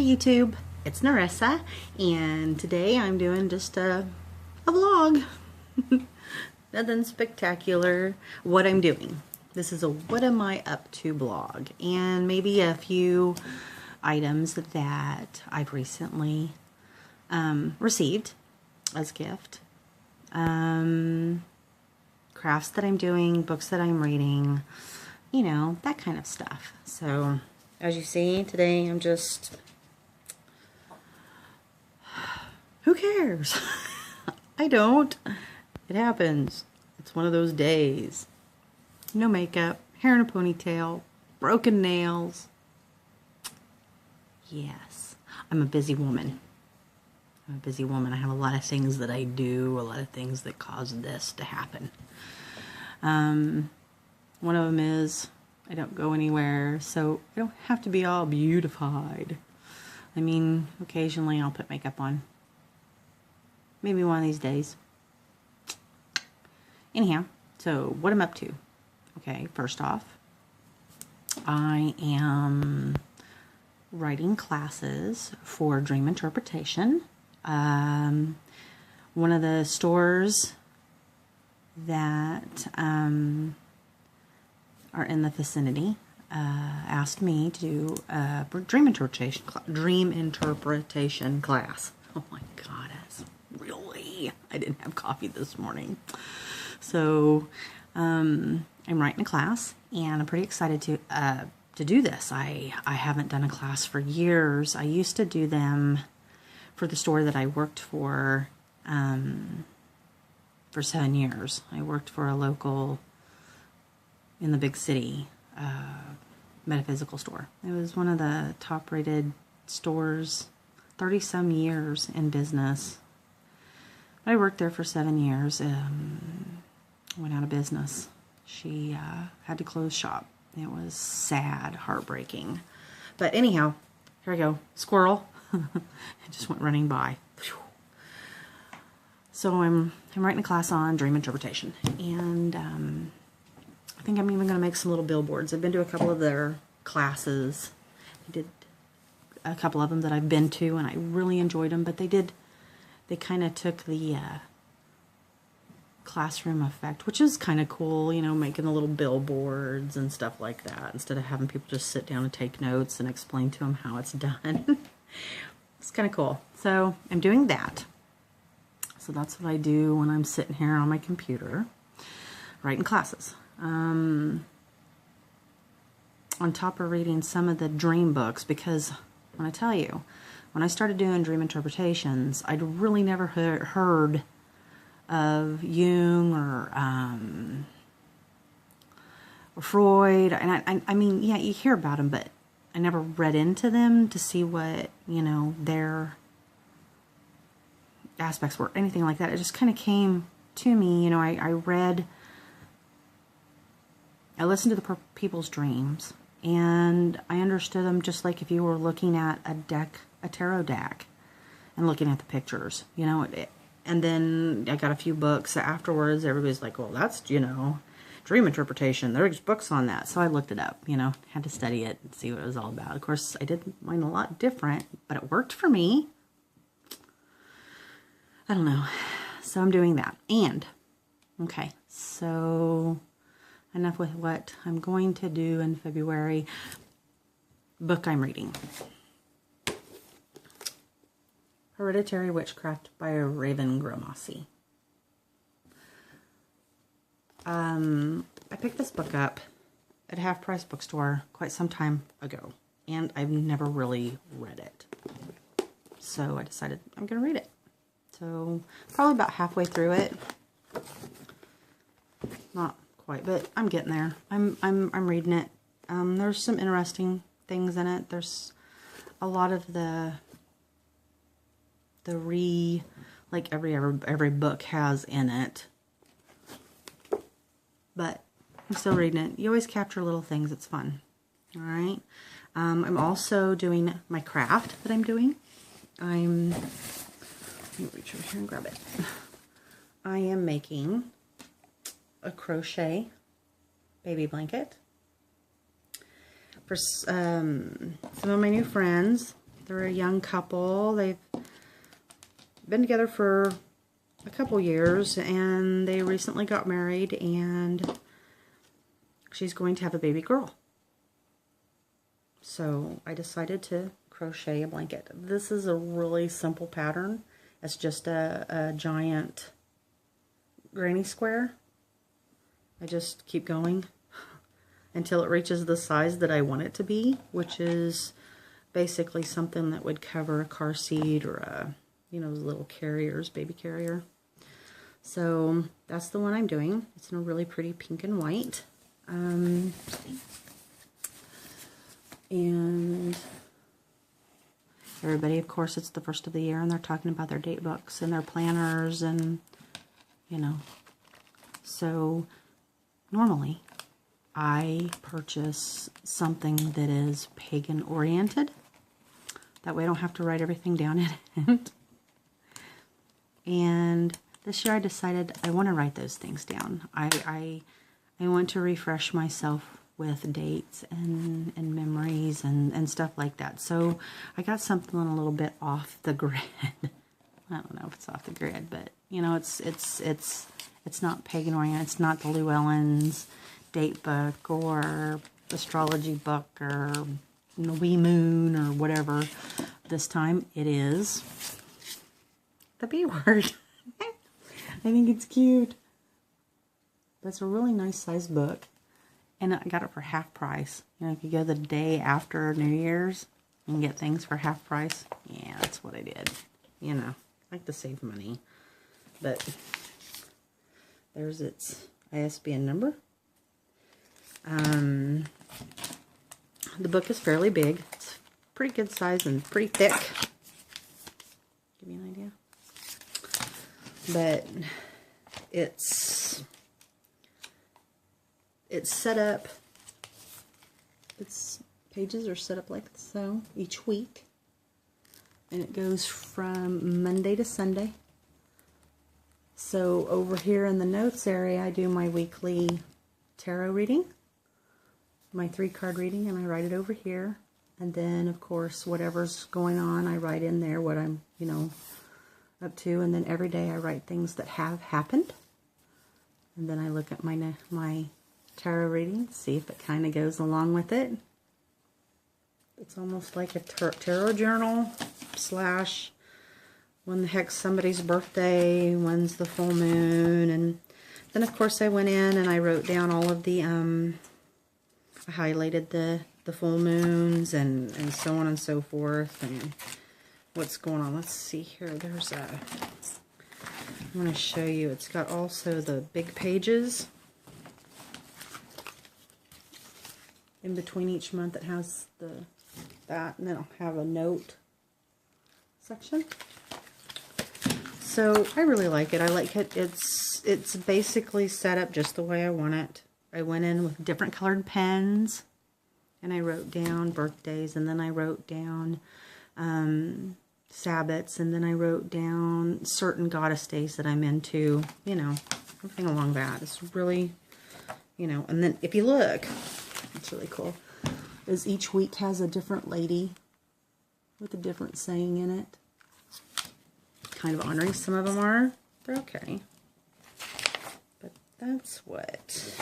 Hi YouTube, it's Narissa, and today I'm doing just a vlog. Nothing spectacular. What I'm doing. This is a what am I up to blog, and maybe a few items that I've recently received as a gift. Crafts that I'm doing, books that I'm reading, you know, that kind of stuff. So as you see today, I'm just, who cares? I don't. It happens. It's one of those days. No makeup, hair in a ponytail, broken nails. Yes, I'm a busy woman. I'm a busy woman. I have a lot of things that I do, a lot of things that cause this to happen. One of them is I don't go anywhere, so I don't have to be all beautified. I mean, occasionally I'll put makeup on. Maybe one of these days. Anyhow, so what I'm up to. Okay, first off, I am writing classes for dream interpretation. One of the stores that are in the vicinity asked me to do a dream interpretation class. Oh my goodness, really? I didn't have coffee this morning. So I'm writing a class, and I'm pretty excited to do this. I haven't done a class for years. I used to do them for the store that I worked for 7 years. I worked for a local in the big city metaphysical store. It was one of the top rated stores, 30 some years in business. I worked there for 7 years. Went out of business. She had to close shop. It was sad, heartbreaking. But anyhow, here I go. Squirrel. It just went running by. So I'm writing a class on dream interpretation, and I think I'm even going to make some little billboards. I've been to a couple of their classes. I did a couple of them that I've been to, and I really enjoyed them. But they kind of took the classroom effect, which is kind of cool, you know, making the little billboards and stuff like that, instead of having people just sit down and take notes and explain to them how it's done. It's kind of cool. So I'm doing that. So that's what I do when I'm sitting here on my computer writing classes. On top of reading some of the dream books, because when I tell you, when I started doing dream interpretations, I'd really never heard of Jung or Freud, and I mean, yeah, you hear about them, but I never read into them to see what, you know, their aspects were, anything like that. It just kind of came to me, you know. I listened to the people's dreams, and I understood them just like if you were looking at a tarot deck, and looking at the pictures, you know. And then I got a few books afterwards. Everybody's like, well, that's, you know, dream interpretation. There's books on that. So I looked it up, you know, had to study it and see what it was all about. Of course, I did mine a lot different, but it worked for me. I don't know. So I'm doing that. And, okay, so enough with what I'm going to do in February. Book I'm reading. Hereditary Witchcraft by Raven Gramassi. I picked this book up at a half-price bookstore quite some time ago, and I've never really read it. So I decided I'm going to read it. So probably about halfway through it. Not quite, but I'm getting there. I'm reading it. There's some interesting things in it. There's a lot of the like every book has in it, but I'm still reading it. You always capture little things. It's fun. All right. I'm also doing my craft that I'm doing. Let me reach over here and grab it. I am making a crochet baby blanket for some of my new friends. They're a young couple. They've been together for a couple years, and they recently got married, and she's going to have a baby girl. So I decided to crochet a blanket. This is a really simple pattern. It's just a giant granny square. I just keep going until it reaches the size that I want it to be, which is basically something that would cover a car seat or a, you know, little carriers, baby carrier. So that's the one I'm doing. It's in a really pretty pink and white. And everybody, of course, it's the first of the year, and they're talking about their date books and their planners, and, you know. So normally I purchase something that is pagan oriented. That way I don't have to write everything down in it. And this year I decided I want to write those things down. I want to refresh myself with dates and memories and stuff like that. So I got something a little bit off the grid. I don't know if it's off the grid, but you know, it's not pagan oriented. It's not the Llewellyn's date book or astrology book or the wee moon or whatever. This time it is the B word. I think it's cute. That's a really nice size book. And I got it for half price. You know, if you go the day after New Year's and get things for half price. Yeah, that's what I did. You know, I like to save money. But there's its ISBN number. The book is fairly big. It's pretty good size and pretty thick. Give me an idea. But it's set up, its pages are set up like so each week, and it goes from Monday to Sunday. So over here in the notes area, I do my weekly tarot reading, my 3-card reading, and I write it over here. And then, of course, whatever's going on, I write in there what I'm, you know, up to. And then every day I write things that have happened. And then I look at my tarot reading, see if it kind of goes along with it. It's almost like a tarot journal / when the heck's somebody's birthday, when's the full moon. And then, of course, I went in and I wrote down all of the, I highlighted the full moons and so on and so forth, and what's going on. Let's see here. There's a, I'm going to show you. It's got also the big pages. In between each month it has that, and then I'll have a note section. So I really like it. I like it. It's basically set up just the way I want it. I went in with different colored pens, and I wrote down birthdays, and then I wrote down Sabbats, and then I wrote down certain goddess days that I'm into, you know, everything along that. It's really, you know, and then if you look, it's really cool, is each week has a different lady with a different saying in it. Kind of honoring. Some of them are. They're okay. But that's what.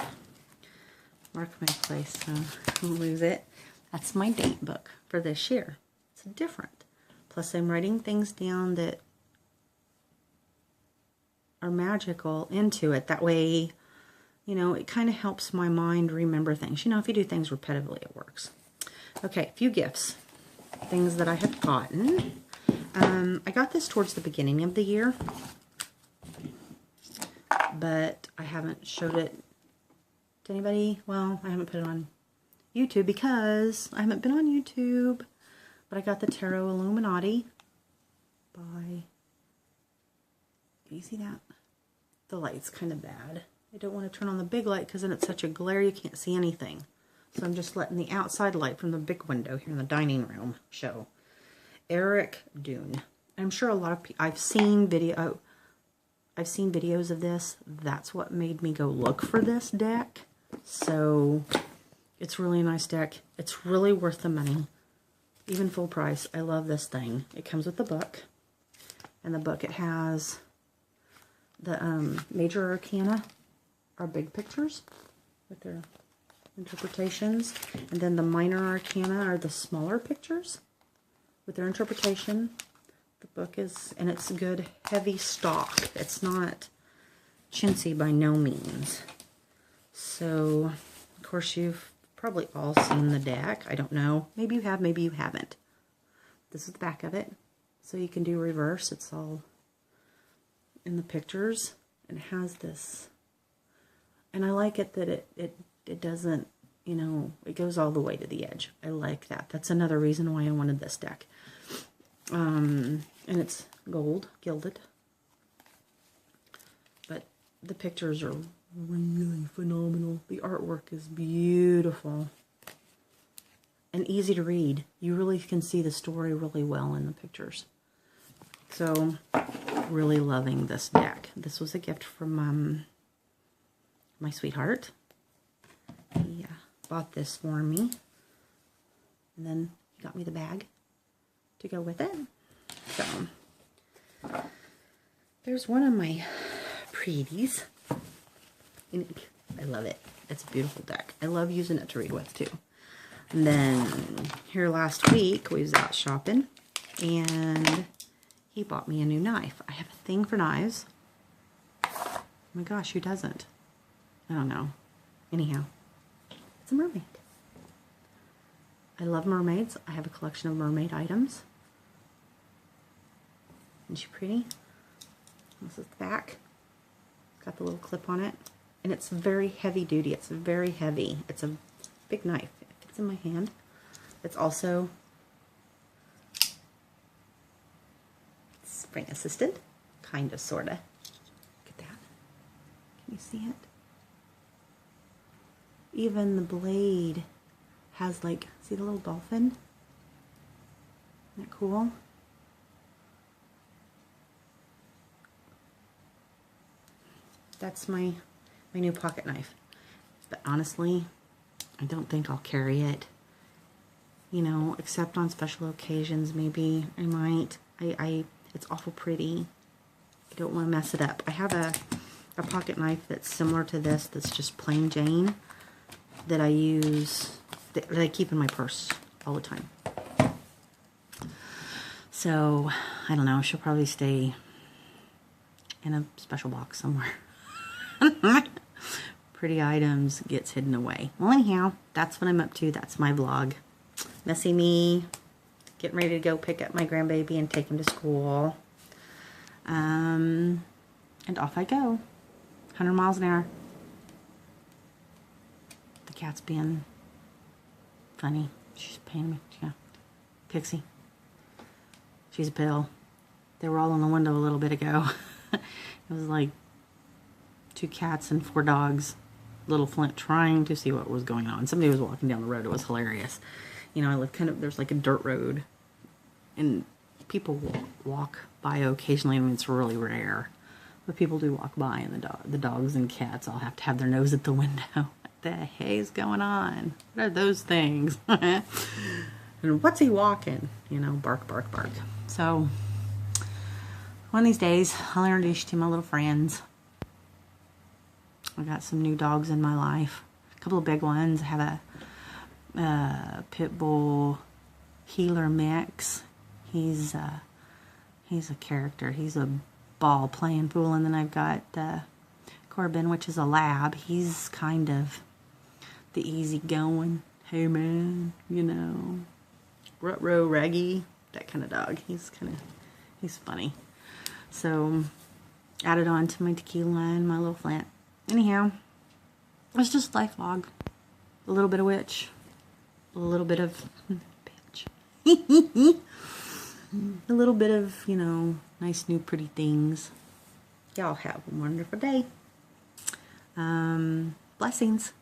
Mark my place so I don't lose it. That's my date book for this year. It's different. Plus I'm writing things down that are magical into it. That way, you know, it kind of helps my mind remember things. You know, if you do things repetitively, it works. Okay, a few gifts. Things that I have gotten. I got this towards the beginning of the year, but I haven't showed it to anybody. Well, I haven't put it on YouTube because I haven't been on YouTube, but I got the Tarot Illuminati by, can you see that? The light's kind of bad. I don't want to turn on the big light because then it's such a glare you can't see anything. So I'm just letting the outside light from the big window here in the dining room show. Eric Dune. I'm sure a lot of people, I've seen videos of this. That's what made me go look for this deck. So it's really a nice deck. It's really worth the money. even full price. I love this thing. It comes with the book. And the book, it has the major arcana are big pictures with their interpretations. And then the minor arcana are the smaller pictures with their interpretation. The book is, and it's good, heavy stock. It's not chintzy by no means. So, of course, you've probably all seen the deck. I don't know. Maybe you have, maybe you haven't. This is the back of it. So you can do reverse. It's all in the pictures. And it has this. And I like it that it doesn't, you know, it goes all the way to the edge. I like that. That's another reason why I wanted this deck. And it's gold, gilded. But the pictures are really phenomenal. The artwork is beautiful. And easy to read. You really can see the story really well in the pictures. So, really loving this deck. This was a gift from my sweetheart. He bought this for me. And then he got me the bag to go with it. So, there's one of my Pretties. I love it. It's a beautiful deck. I love using it to read with, too. And then, here last week, we was out shopping, and he bought me a new knife. I have a thing for knives. Oh my gosh, who doesn't? I don't know. Anyhow, it's a mermaid. I love mermaids. I have a collection of mermaid items. Isn't she pretty? This is the back. It's got the little clip on it. And it's very heavy duty. It's very heavy. It's a big knife. It fits in my hand. It's also spring assisted. Kind of, sort of. Look at that. Can you see it? Even the blade has like, see the little dolphin? Isn't that cool? That's my new pocket knife. But honestly, I don't think I'll carry it. You know, except on special occasions, maybe I might. It's awful pretty. I don't want to mess it up. I have a pocket knife that's similar to this, that's just plain Jane, that I use, that I keep in my purse all the time. So, I don't know, she'll probably stay in a special box somewhere. Pretty items gets hidden away. Well, anyhow, that's what I'm up to. That's my vlog. Messy me, getting ready to go pick up my grandbaby and take him to school. And off I go. 100 miles an hour. The cat's being funny. She's paying me. Yeah. Pixie. She's a pill. They were all in the window a little bit ago. It was like 2 cats and 4 dogs. Little Flint trying to see what was going on. Somebody was walking down the road. It was hilarious. You know, I live kind of, there's like a dirt road. And people walk by occasionally. I mean, it's really rare. But people do walk by, and the dogs and cats all have to have their nose at the window. What the hell's going on? What are those things? And what's he walking? You know, bark, bark, bark. So, one of these days, I'll introduce you to my little friends. I got some new dogs in my life. A couple of big ones. I have a pit bull healer mix. He's a character. He's a ball playing fool. And then I've got Corbin, which is a lab. He's kind of the easygoing, hey man, you know, rut-row, raggy, that kind of dog. He's funny. So added on to my tequila and my little Flint. Anyhow, it's just life vlog. A little bit of witch. A little bit of bitch. A little bit of, you know, nice new pretty things. Y'all have a wonderful day. Blessings.